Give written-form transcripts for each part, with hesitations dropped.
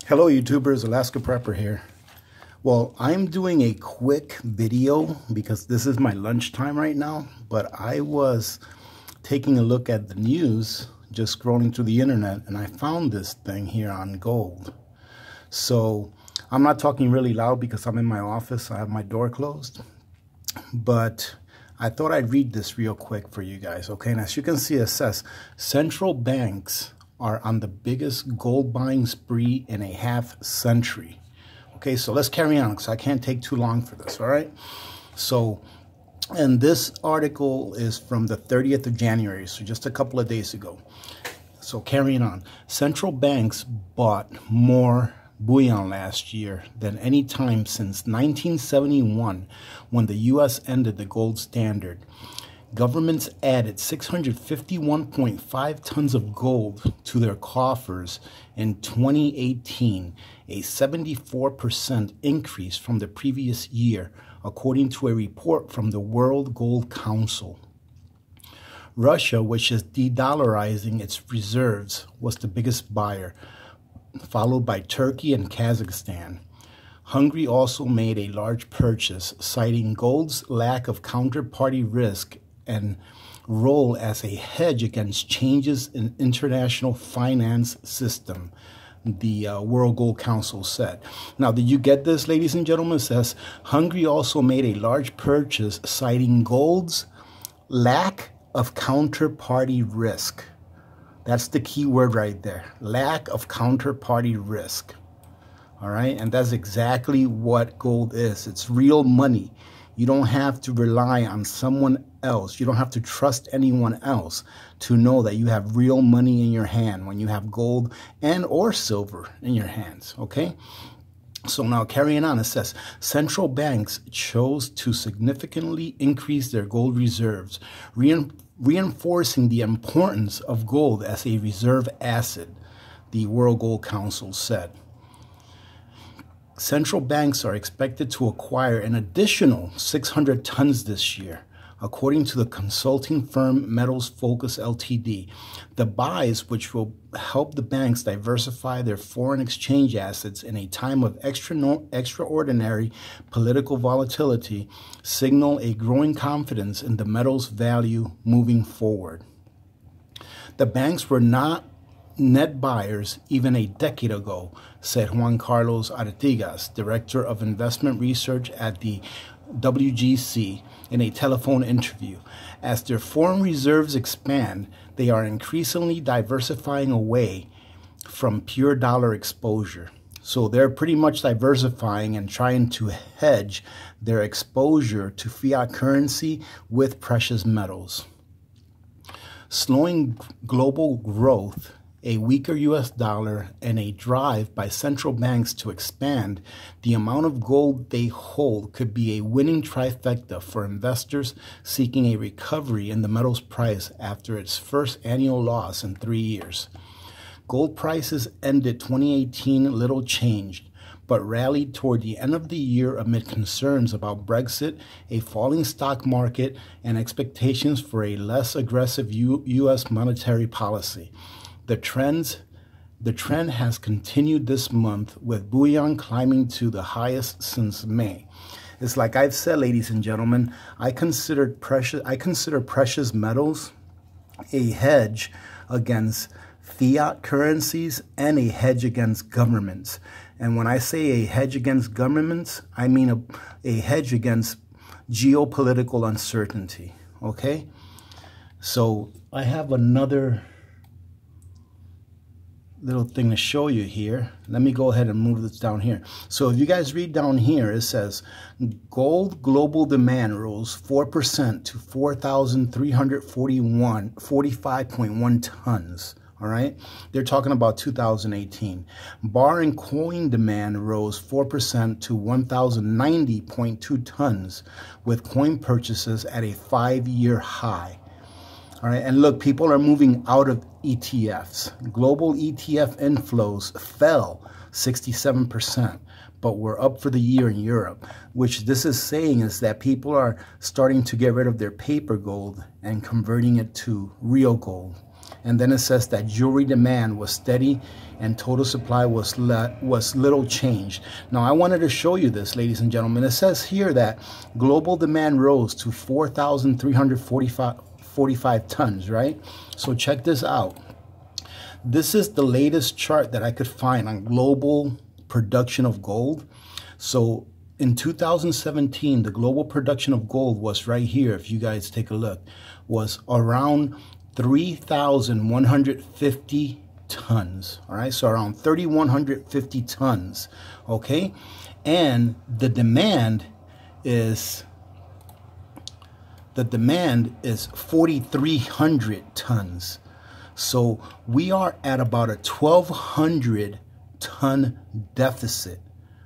Hello YouTubers, Alaska Prepper here. Well, I'm doing a quick video because this is my lunchtime right now, but I was taking a look at the news, just scrolling through the internet, and I found this thing here on gold. So I'm not talking really loud because I'm in my office, I have my door closed, but I thought I'd read this real quick for you guys, okay? And as you can see, it says, central banks are on the biggest gold buying spree in a half century. Okay, so let's carry on because I can't take too long for this, all right? So, and this article is from the 30th of January, so just a couple of days ago. So carrying on, central banks bought more bullion last year than any time since 1971 when the U.S. ended the gold standard. Governments added 651.5 tons of gold to their coffers in 2018, a 74% increase from the previous year, according to a report from the World Gold Council. Russia, which is de-dollarizing its reserves, was the biggest buyer, followed by Turkey and Kazakhstan. Hungary also made a large purchase, citing gold's lack of counterparty risk and role as a hedge against changes in international finance system, the World Gold Council said. Now, did you get this, ladies and gentlemen? It says, Hungary also made a large purchase, citing gold's lack of counterparty risk. That's the key word right there, lack of counterparty risk. All right, and that's exactly what gold is. It's real money. You don't have to rely on someone else. You don't have to trust anyone else to know that you have real money in your hand when you have gold and or silver in your hands, okay? So now carrying on, it says, central banks chose to significantly increase their gold reserves, reinforcing the importance of gold as a reserve asset, the World Gold Council said. Central banks are expected to acquire an additional 600 tons this year, according to the consulting firm Metals Focus Ltd. The buys, which will help the banks diversify their foreign exchange assets in a time of extraordinary political volatility, signal a growing confidence in the metal's value moving forward. The banks were not net buyers even a decade ago, said Juan Carlos Artigas, Director of Investment Research at the WGC, in a telephone interview. As their foreign reserves expand, they are increasingly diversifying away from pure dollar exposure. So they're pretty much diversifying and trying to hedge their exposure to fiat currency with precious metals. Slowing global growth, a weaker U.S. dollar, and a drive by central banks to expand the amount of gold they hold could be a winning trifecta for investors seeking a recovery in the metal's price after its first annual loss in 3 years. Gold prices ended 2018 little changed, but rallied toward the end of the year amid concerns about Brexit, a falling stock market, and expectations for a less aggressive U.S. monetary policy. The trend has continued this month, with bullion climbing to the highest since May. It's like I've said, ladies and gentlemen, I consider precious metals a hedge against fiat currencies and a hedge against governments. And when I say a hedge against governments, I mean a hedge against geopolitical uncertainty, okay? So I have another little thing to show you here. Let me go ahead and move this down here. So if you guys read down here, it says gold global demand rose 4% to 4,345.1 tons. All right, they're talking about 2018. Bar and coin demand rose 4% to 1,090.2 tons, with coin purchases at a 5-year high. All right, and look, people are moving out of ETFs. Global ETF inflows fell 67%, but were up for the year in Europe, which this is saying is that people are starting to get rid of their paper gold and converting it to real gold. And then it says that jewelry demand was steady and total supply was little changed. Now, I wanted to show you this, ladies and gentlemen. It says here that global demand rose to 4,345 tons, right? So check this out. This is the latest chart that I could find on global production of gold. So in 2017, the global production of gold was right here. If you guys take a look, was around 3,150 tons. All right, so around 3,150 tons. Okay, and the demand is 4,300 tons. So we are at about a 1,200 ton deficit.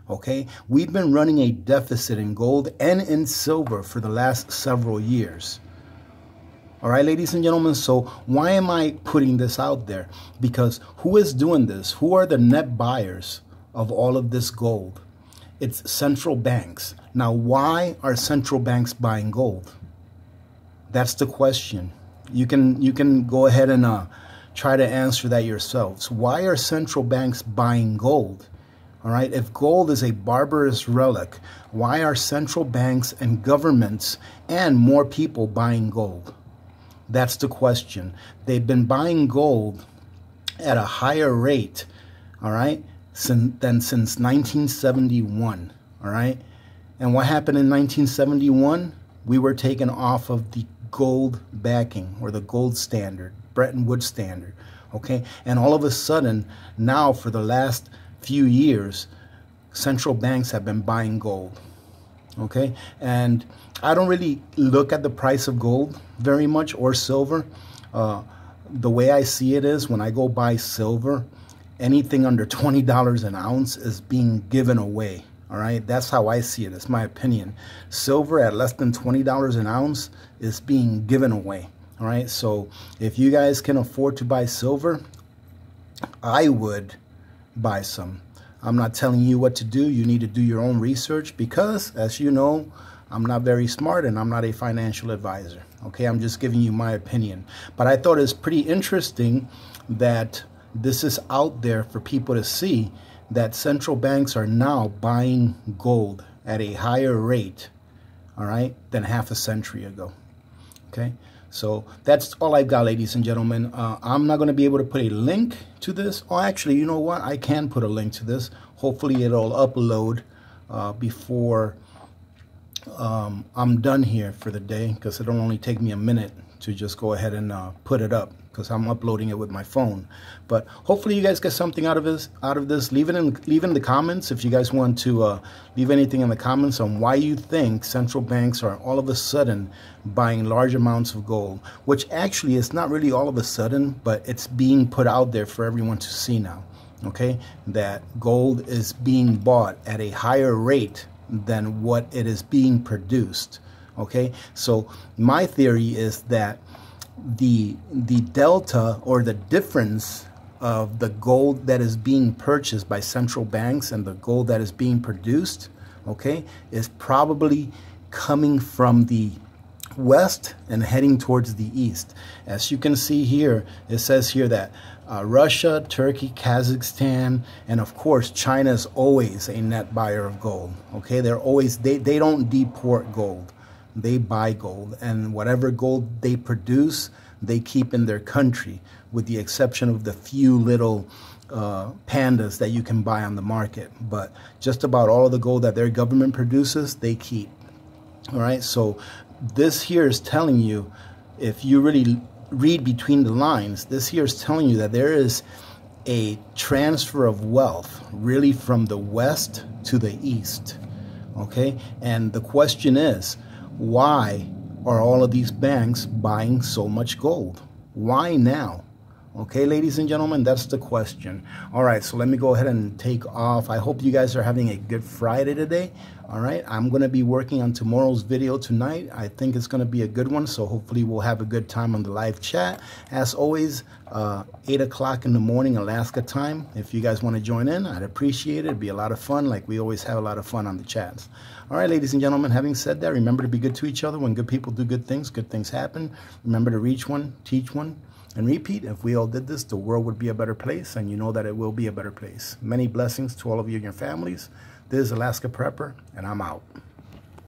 Okay, we've been running a deficit in gold and in silver for the last several years. All right, ladies and gentlemen, so why am I putting this out there? Because who is doing this? Who are the net buyers of all of this gold? It's central banks. Now, why are central banks buying gold? That's the question. You can go ahead and try to answer that yourselves. Why are central banks buying gold? All right, if gold is a barbarous relic, why are central banks and governments and more people buying gold? That's the question. They've been buying gold at a higher rate, all right, than since 1971, all right? And what happened in 1971? We were taken off of the gold backing, or the gold standard, Bretton Woods standard, okay? And all of a sudden, now for the last few years, central banks have been buying gold, okay? And I don't really look at the price of gold very much, or silver. The way I see it is, when I go buy silver, anything under $20 an ounce is being given away. All right, that's how I see it. It's my opinion. Silver at less than $20 an ounce is being given away. All right, so if you guys can afford to buy silver, I would buy some. I'm not telling you what to do. You need to do your own research, because, as you know, I'm not very smart and I'm not a financial advisor. Okay, I'm just giving you my opinion. But I thought it's pretty interesting that this is out there for people to see, that central banks are now buying gold at a higher rate, all right, than half a century ago. Okay, so that's all I've got, ladies and gentlemen. I'm not going to be able to put a link to this. Oh, actually, you know what? I can put a link to this. Hopefully it'll upload before I'm done here for the day, because it'll only take me a minute to just go ahead and put it up, because I'm uploading it with my phone. But hopefully you guys get something out of this. Leave it in the comments if you guys want to leave anything in the comments on why you think central banks are all of a sudden buying large amounts of gold, which actually is not really all of a sudden, but it's being put out there for everyone to see now. Okay, that gold is being bought at a higher rate than what it is being produced. Okay, so my theory is that the delta, or the difference of the gold that is being purchased by central banks and the gold that is being produced, okay, is probably coming from the west and heading towards the east. As you can see here, it says here that Russia, Turkey, Kazakhstan, and of course China is always a net buyer of gold. Okay, they're always, they don't deport gold. They buy gold, and whatever gold they produce, they keep in their country, with the exception of the few little pandas that you can buy on the market. But just about all of the gold that their government produces, they keep. All right, so this here is telling you, if you really read between the lines, this here is telling you that there is a transfer of wealth really from the west to the east. Okay, and the question is, why are all of these banks buying so much gold? Why now? Okay, ladies and gentlemen, that's the question. All right, so let me go ahead and take off. I hope you guys are having a good Friday today. All right, I'm going to be working on tomorrow's video tonight. I think it's going to be a good one, so hopefully we'll have a good time on the live chat. As always, 8 o'clock in the morning, Alaska time. If you guys want to join in, I'd appreciate it. It'd be a lot of fun, like we always have a lot of fun on the chats. All right, ladies and gentlemen, having said that, remember to be good to each other. When good people do good things happen. Remember to reach one, teach one, And repeat, if we all did this, the world would be a better place, and you know that it will be a better place. Many blessings to all of you and your families. This is Alaska Prepper, and I'm out.